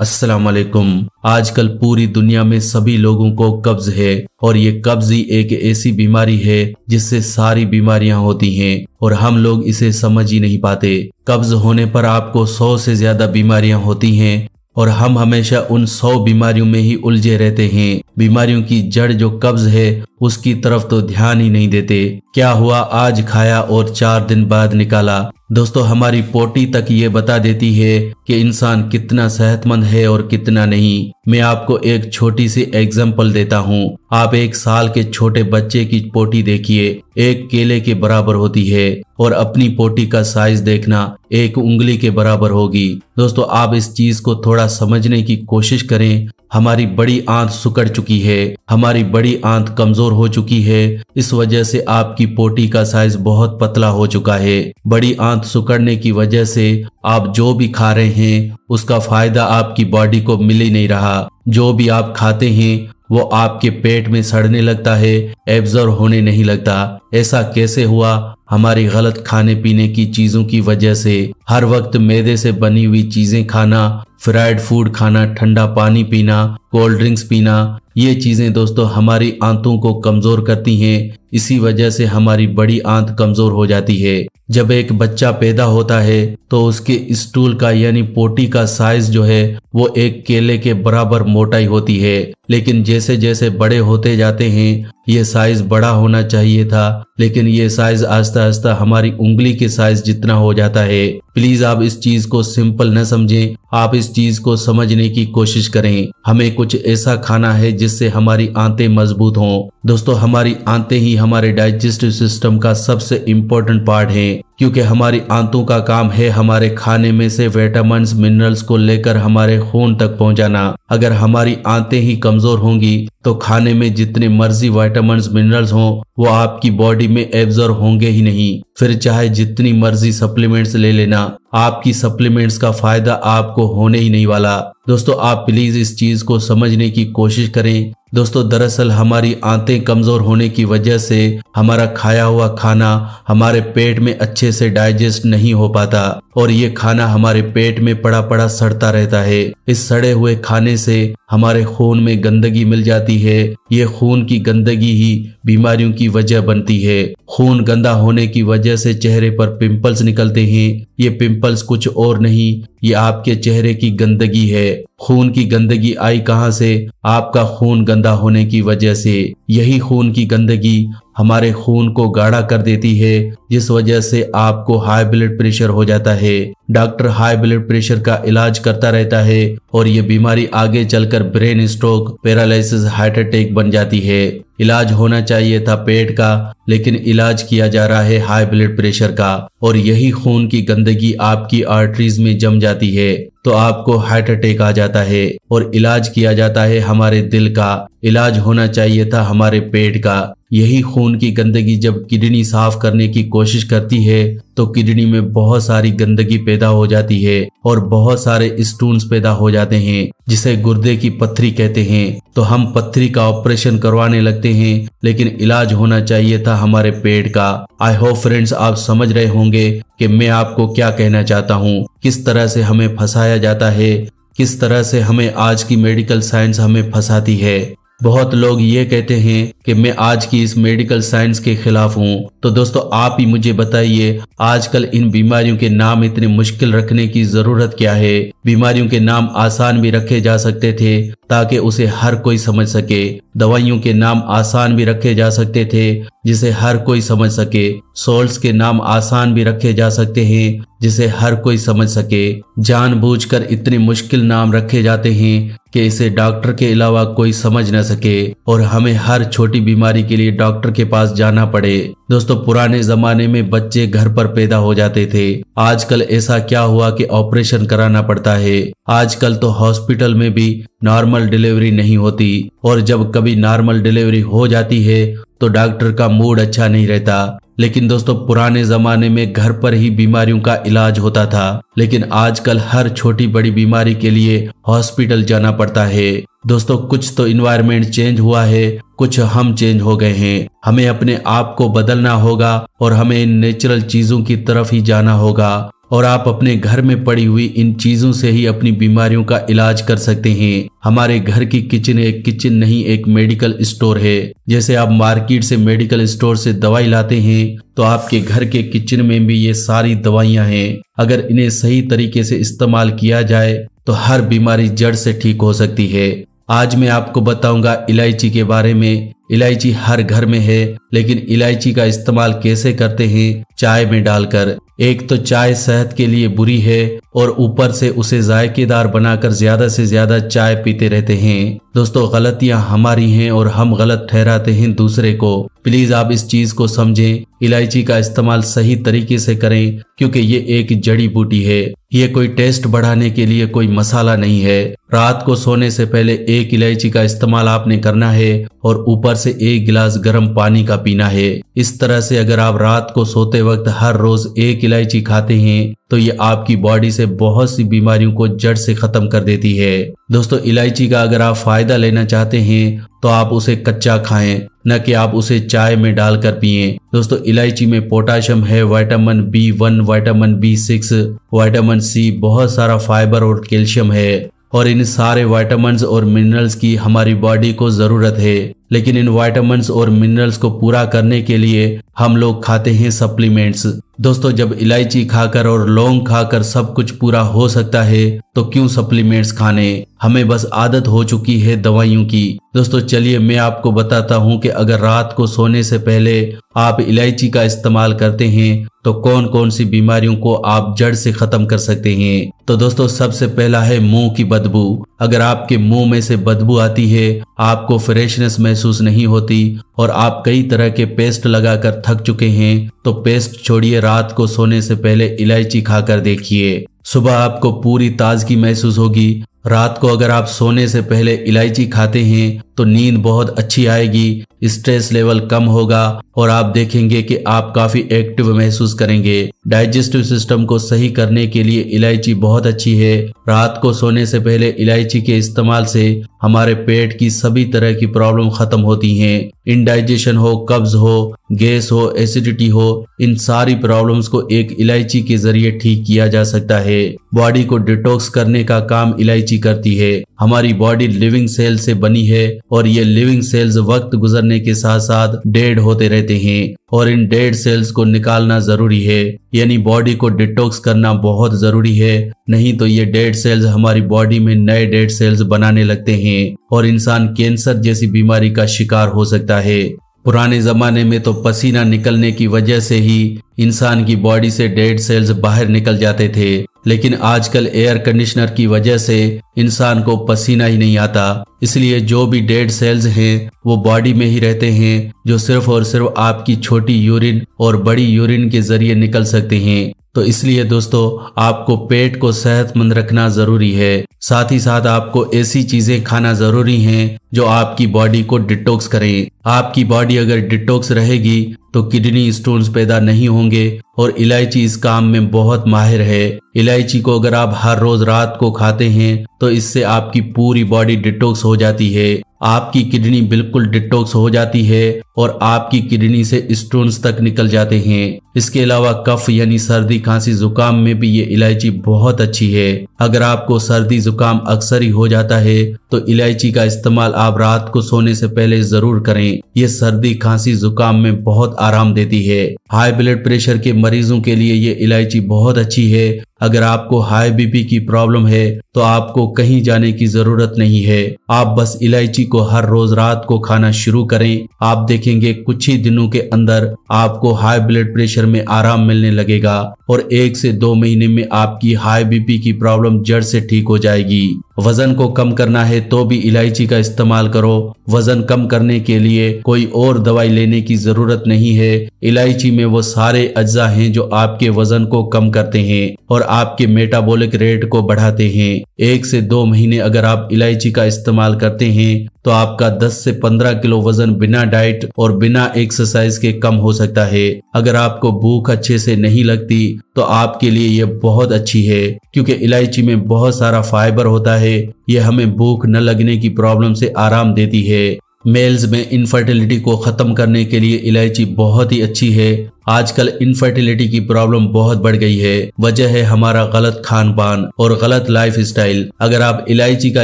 अस्सलाम वालेकुम। आजकल पूरी दुनिया में सभी लोगों को कब्ज है और ये कब्ज ही एक ऐसी बीमारी है जिससे सारी बीमारियां होती हैं और हम लोग इसे समझ ही नहीं पाते। कब्ज होने पर आपको 100 से ज्यादा बीमारियां होती हैं और हम हमेशा उन 100 बीमारियों में ही उलझे रहते हैं। बीमारियों की जड़ जो कब्ज है उसकी तरफ तो ध्यान ही नहीं देते। क्या हुआ, आज खाया और 4 दिन बाद निकाला। दोस्तों, हमारी पोटी तक ये बता देती है कि इंसान कितना सेहतमंद है और कितना नहीं। मैं आपको एक छोटी सी एग्जांपल देता हूँ। आप 1 साल के छोटे बच्चे की पोटी देखिए, एक केले के बराबर होती है और अपनी पोटी का साइज देखना, 1 उंगली के बराबर होगी। दोस्तों, आप इस चीज को थोड़ा समझने की कोशिश करें। हमारी बड़ी आंत सिकुड़ चुकी है, हमारी बड़ी आंत कमजोर हो चुकी है। इस वजह से आपकी पोटी का साइज बहुत पतला हो चुका है। बड़ी आंत सिकुड़ने की वजह से आप जो भी खा रहे हैं उसका फायदा आपकी बॉडी को मिल ही नहीं रहा। जो भी आप खाते हैं वो आपके पेट में सड़ने लगता है, एब्जॉर्ब होने नहीं लगता। ऐसा कैसे हुआ? हमारी गलत खाने पीने की चीजों की वजह से। हर वक्त मैदे से बनी हुई चीजें खाना, फ्राइड फूड खाना, ठंडा पानी पीना, कोल्ड ड्रिंक्स पीना, ये चीजें दोस्तों हमारी आंतों को कमजोर करती हैं। इसी वजह से हमारी बड़ी आंत कमजोर हो जाती है। जब एक बच्चा पैदा होता है तो उसके स्टूल का यानी पोटी का साइज जो है वो एक केले के बराबर मोटाई होती है, लेकिन जैसे जैसे बड़े होते जाते हैं ये साइज बड़ा होना चाहिए था, लेकिन ये साइज आस्ता आस्ता हमारी उंगली के साइज जितना हो जाता है। प्लीज आप इस चीज को सिंपल न समझें, आप इस चीज को समझने की कोशिश करें। हमें कुछ ऐसा खाना है जिससे हमारी आंतें मजबूत हों। दोस्तों, हमारी आंतें ही हमारे डाइजेस्टिव सिस्टम का सबसे इम्पोर्टेंट पार्ट है, क्योंकि हमारी आंतों का काम है हमारे खाने में से विटामिन्स मिनरल्स को लेकर हमारे खून तक पहुंचाना। अगर हमारी आंतें ही कमजोर होंगी तो खाने में जितने मर्जी विटामिन्स मिनरल्स हों वो आपकी बॉडी में एब्जॉर्ब होंगे ही नहीं। फिर चाहे जितनी मर्जी सप्लीमेंट्स ले लेना, आपकी सप्लीमेंट्स का फायदा आपको होने ही नहीं वाला। दोस्तों, आप प्लीज इस चीज को समझने की कोशिश करें। दोस्तों, दरअसल हमारी आंतें कमजोर होने की वजह से हमारा खाया हुआ खाना हमारे पेट में अच्छे से डाइजेस्ट नहीं हो पाता और ये खाना हमारे पेट में पड़ा पड़ा सड़ता रहता है। इस सड़े हुए खाने से हमारे खून में गंदगी मिल जाती है। ये खून की गंदगी ही बीमारियों की वजह बनती है। खून गंदा होने की वजह से चेहरे पर पिंपल्स निकलते हैं। ये पिंपल्स कुछ और नहीं, ये आपके चेहरे की गंदगी है। खून की गंदगी आई कहां से? आपका खून गंदा होने की वजह से। यही खून की गंदगी हमारे खून को गाढ़ा कर देती है, जिस वजह से आपको हाई ब्लड प्रेशर हो जाता है। डॉक्टर हाई ब्लड प्रेशर का इलाज करता रहता है और ये बीमारी आगे चलकर brain stroke, paralysis, heart attack बन जाती है। इलाज होना चाहिए था पेट का, लेकिन इलाज किया जा रहा है हाई ब्लड प्रेशर का और यही खून की गंदगी आपकी आर्टरीज में जम जाती है तो आपको हार्ट अटैक आ जाता है और इलाज किया जाता है हमारे दिल का। इलाज होना चाहिए था हमारे पेट का। यही खून की गंदगी जब किडनी साफ करने की कोशिश करती है तो किडनी में बहुत सारी गंदगी पैदा हो जाती है और बहुत सारे स्टोन्स पैदा हो जाते हैं जिसे गुर्दे की पत्थरी कहते हैं। तो हम पत्थरी का ऑपरेशन करवाने लगते हैं, लेकिन इलाज होना चाहिए था हमारे पेट का। आई होप फ्रेंड्स आप समझ रहे होंगे कि मैं आपको क्या कहना चाहता हूँ, किस तरह से हमें फंसाया जाता है, किस तरह से हमें आज की मेडिकल साइंस हमें फंसाती है। बहुत लोग ये कहते हैं कि मैं आज की इस मेडिकल साइंस के खिलाफ हूँ। तो दोस्तों, आप ही मुझे बताइए, आजकल इन बीमारियों के नाम इतने मुश्किल रखने की जरूरत क्या है? बीमारियों के नाम आसान भी रखे जा सकते थे ताकि उसे हर कोई समझ सके। दवाइयों के नाम आसान भी रखे जा सकते थे जिसे हर कोई समझ सके। सॉल्ट्स के नाम आसान भी रखे जा सकते हैं जिसे हर कोई समझ सके। जानबूझकर इतने मुश्किल नाम रखे जाते हैं कि इसे डॉक्टर के अलावा कोई समझ न सके और हमें हर छोटी बीमारी के लिए डॉक्टर के पास जाना पड़े। दोस्तों, पुराने जमाने में बच्चे घर पर पैदा हो जाते थे। आजकल ऐसा क्या हुआ कि ऑपरेशन कराना पड़ता है? आजकल तो हॉस्पिटल में भी नॉर्मल डिलीवरी नहीं होती और जब कभी नॉर्मल डिलीवरी हो जाती है तो डॉक्टर का मूड अच्छा नहीं रहता। लेकिन दोस्तों, पुराने जमाने में घर पर ही बीमारियों का इलाज होता था, लेकिन आजकल हर छोटी बड़ी बीमारी के लिए हॉस्पिटल जाना पड़ता है। दोस्तों, कुछ तो इन्वायरमेंट चेंज हुआ है, कुछ हम चेंज हो गए हैं। हमें अपने आप को बदलना होगा और हमें इन नेचुरल चीजों की तरफ ही जाना होगा और आप अपने घर में पड़ी हुई इन चीजों से ही अपनी बीमारियों का इलाज कर सकते हैं। हमारे घर की किचन एक किचन नहीं, एक मेडिकल स्टोर है। जैसे आप मार्केट से मेडिकल स्टोर से दवाई लाते हैं तो आपके घर के किचन में भी ये सारी दवाइयां हैं। अगर इन्हें सही तरीके से इस्तेमाल किया जाए तो हर बीमारी जड़ से ठीक हो सकती है। आज मैं आपको बताऊंगा इलायची के बारे में। इलायची हर घर में है, लेकिन इलायची का इस्तेमाल कैसे करते हैं? चाय में डालकर। एक तो चाय सेहत के लिए बुरी है और ऊपर से उसे जायकेदार बनाकर ज्यादा से ज्यादा चाय पीते रहते हैं। दोस्तों, गलतियां हमारी हैं और हम गलत ठहराते हैं दूसरे को। प्लीज आप इस चीज को समझें। इलायची का इस्तेमाल सही तरीके से करें, क्योंकि ये एक जड़ी बूटी है। ये कोई टेस्ट बढ़ाने के लिए कोई मसाला नहीं है। रात को सोने से पहले एक इलायची का इस्तेमाल आपने करना है और ऊपर से 1 गिलास गर्म पानी का पीना है। इस तरह से अगर आप रात को सोते वक्त हर रोज 1 इलायची खाते हैं तो ये आपकी बॉडी से बहुत सी बीमारियों को जड़ से खत्म कर देती है। दोस्तों, इलायची का अगर आप फायदा लेना चाहते हैं तो आप उसे कच्चा खाएं, न कि आप उसे चाय में डालकर पिएं। दोस्तों, इलायची में पोटाशियम है, vitamin B1, vitamin B6, vitamin C, बहुत सारा फाइबर और कैल्शियम है और इन सारे विटामिन्स और मिनरल्स की हमारी बॉडी को जरूरत है। लेकिन इन विटामिन्स और मिनरल्स को पूरा करने के लिए हम लोग खाते हैं सप्लीमेंट्स। दोस्तों, जब इलायची खाकर और लौंग खाकर सब कुछ पूरा हो सकता है तो क्यों सप्लीमेंट्स खाने? हमें बस आदत हो चुकी है दवाइयों की। दोस्तों, चलिए मैं आपको बताता हूं कि अगर रात को सोने से पहले आप इलायची का इस्तेमाल करते हैं तो कौन कौन सी बीमारियों को आप जड़ से खत्म कर सकते हैं। तो दोस्तों, सबसे पहला है मुंह की बदबू। अगर आपके मुंह में से बदबू आती है, आपको फ्रेशनेस महसूस नहीं होती और आप कई तरह के पेस्ट लगाकर थक चुके हैं, तो पेस्ट छोड़िए, रात को सोने से पहले इलायची खाकर देखिए। सुबह आपको पूरी ताजगी महसूस होगी। रात को अगर आप सोने से पहले इलायची खाते हैं तो नींद बहुत अच्छी आएगी, स्ट्रेस लेवल कम होगा और आप देखेंगे कि आप काफी एक्टिव महसूस करेंगे। डाइजेस्टिव सिस्टम को सही करने के लिए इलायची बहुत अच्छी है। रात को सोने से पहले इलायची के इस्तेमाल से हमारे पेट की सभी तरह की प्रॉब्लम खत्म होती हैं। इंडाइजेशन हो, कब्ज हो, गैस हो, एसिडिटी हो, इन सारी प्रॉब्लम्स को एक इलायची के जरिए ठीक किया जा सकता है। बॉडी को डिटॉक्स करने का काम इलायची करती है। हमारी बॉडी लिविंग सेल से बनी है और ये लिविंग सेल्स वक्त गुजरने के साथ साथ डेड होते रहते हैं और इन डेड सेल्स को निकालना जरूरी है। यानी बॉडी को डिटॉक्स करना बहुत जरूरी है, नहीं तो ये डेड सेल्स हमारी बॉडी में नए डेड सेल्स बनाने लगते हैं और इंसान कैंसर जैसी बीमारी का शिकार हो सकता है। पुराने जमाने में तो पसीना निकलने की वजह से ही इंसान की बॉडी से डेड सेल्स बाहर निकल जाते थे, लेकिन आजकल एयर कंडीशनर की वजह से इंसान को पसीना ही नहीं आता। इसलिए जो भी डेड सेल्स हैं वो बॉडी में ही रहते हैं, जो सिर्फ और सिर्फ आपकी छोटी यूरिन और बड़ी यूरिन के जरिए निकल सकते हैं। तो इसलिए दोस्तों, आपको पेट को सेहतमंद रखना जरूरी है। साथ ही साथ आपको ऐसी चीजें खाना जरूरी हैं जो आपकी बॉडी को डिटॉक्स करें। आपकी बॉडी अगर डिटॉक्स रहेगी तो किडनी स्टोन्स पैदा नहीं होंगे और इलायची इस काम में बहुत माहिर है। इलायची को अगर आप हर रोज रात को खाते हैं तो इससे आपकी पूरी बॉडी डिटॉक्स हो जाती है। आपकी किडनी बिल्कुल डिटॉक्स हो जाती है और आपकी किडनी से स्टोन्स तक निकल जाते हैं। इसके अलावा कफ यानी सर्दी, खांसी, जुकाम में भी ये इलायची बहुत अच्छी है। अगर आपको सर्दी जुकाम अक्सर ही हो जाता है तो इलायची का इस्तेमाल आप रात को सोने से पहले जरूर करें। ये सर्दी, खांसी, जुकाम में बहुत आराम देती है। हाई ब्लड प्रेशर के मरीजों के लिए ये इलायची बहुत अच्छी है। अगर आपको हाई बीपी की प्रॉब्लम है तो आपको कहीं जाने की जरूरत नहीं है। आप बस इलायची को हर रोज रात को खाना शुरू करें। आप देखेंगे कुछ ही दिनों के अंदर आपको हाई ब्लड प्रेशर में आराम मिलने लगेगा और 1 से 2 महीने में आपकी हाई बीपी की प्रॉब्लम जड़ से ठीक हो जाएगी। वजन को कम करना है तो भी इलायची का इस्तेमाल करो। वजन कम करने के लिए कोई और दवाई लेने की जरूरत नहीं है। इलायची में वो सारे अज्जा हैं जो आपके वजन को कम करते हैं और आपके मेटाबॉलिक रेट को बढ़ाते हैं। 1 से 2 महीने अगर आप इलायची का इस्तेमाल करते हैं तो आपका 10 से 15 किलो वजन बिना डाइट और बिना एक्सरसाइज के कम हो सकता है। अगर आपको भूख अच्छे से नहीं लगती तो आपके लिए ये बहुत अच्छी है, क्योंकि इलायची में बहुत सारा फाइबर होता है। ये हमें भूख न लगने की प्रॉब्लम से आराम देती है। मेल्स में इनफर्टिलिटी को खत्म करने के लिए इलायची बहुत ही अच्छी है। आजकल इनफर्टिलिटी की प्रॉब्लम बहुत बढ़ गई है। वजह है हमारा गलत खान पान और गलत लाइफ स्टाइल। अगर आप इलायची का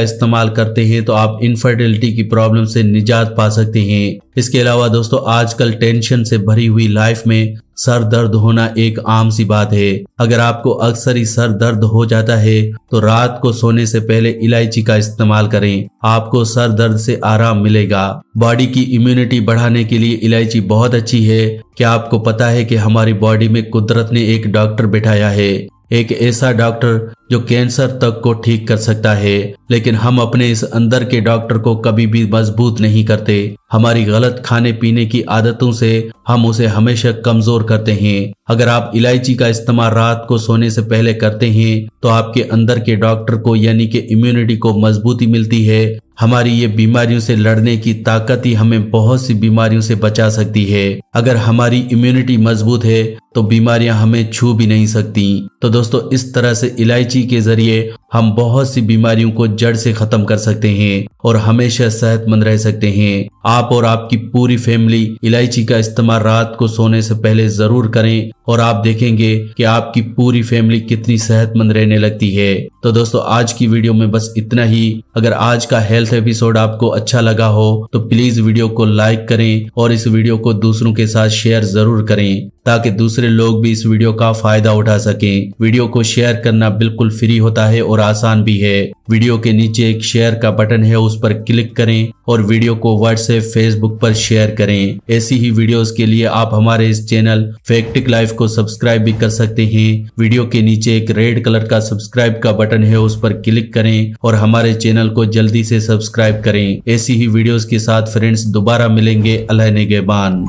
इस्तेमाल करते हैं तो आप इनफर्टिलिटी की प्रॉब्लम से निजात पा सकते हैं। इसके अलावा दोस्तों, आजकल टेंशन से भरी हुई लाइफ में सर दर्द होना एक आम सी बात है। अगर आपको अक्सर ही सर दर्द हो जाता है तो रात को सोने से पहले इलायची का इस्तेमाल करें, आपको सर दर्द से आराम मिलेगा। बॉडी की इम्यूनिटी बढ़ाने के लिए इलायची बहुत अच्छी है। क्या आपको पता है कि हमारी बॉडी में कुदरत ने एक डॉक्टर बिठाया है, एक ऐसा डॉक्टर जो कैंसर तक को ठीक कर सकता है, लेकिन हम अपने इस अंदर के डॉक्टर को कभी भी मजबूत नहीं करते। हमारी गलत खाने पीने की आदतों से हम उसे हमेशा कमजोर करते हैं। अगर आप इलायची का इस्तेमाल रात को सोने से पहले करते हैं तो आपके अंदर के डॉक्टर को यानी कि इम्यूनिटी को मजबूती मिलती है। हमारी ये बीमारियों से लड़ने की ताकत ही हमें बहुत सी बीमारियों से बचा सकती है। अगर हमारी इम्यूनिटी मजबूत है तो बीमारियां हमें छू भी नहीं सकती। तो दोस्तों, इस तरह से इलायची के जरिए हम बहुत सी बीमारियों को जड़ से खत्म कर सकते हैं और हमेशा सेहतमंद रह सकते हैं। आप और आपकी पूरी फैमिली इलायची का इस्तेमाल रात को सोने से पहले जरूर करें और आप देखेंगे कि आपकी पूरी फैमिली कितनी सेहतमंद रहने लगती है। तो दोस्तों, आज की वीडियो में बस इतना ही। अगर आज का हेल्थ एपिसोड आपको अच्छा लगा हो तो प्लीज वीडियो को लाइक करें और इस वीडियो को दूसरों के साथ शेयर जरूर करें ताकि दूसरे लोग भी इस वीडियो का फायदा उठा सकें। वीडियो को शेयर करना बिल्कुल फ्री होता है और आसान भी है। वीडियो के नीचे एक शेयर का बटन है, उस पर क्लिक करें और वीडियो को व्हाट्सएप, फेसबुक पर शेयर करें। ऐसी ही वीडियोस के लिए आप हमारे इस चैनल फैक्टिक लाइफ को सब्सक्राइब भी कर सकते हैं। वीडियो के नीचे एक रेड कलर का सब्सक्राइब का बटन है, उस पर क्लिक करें और हमारे चैनल को जल्दी से सब्सक्राइब करें। ऐसी ही वीडियोस के साथ फ्रेंड्स दोबारा मिलेंगे। अल्लाह निगहबान।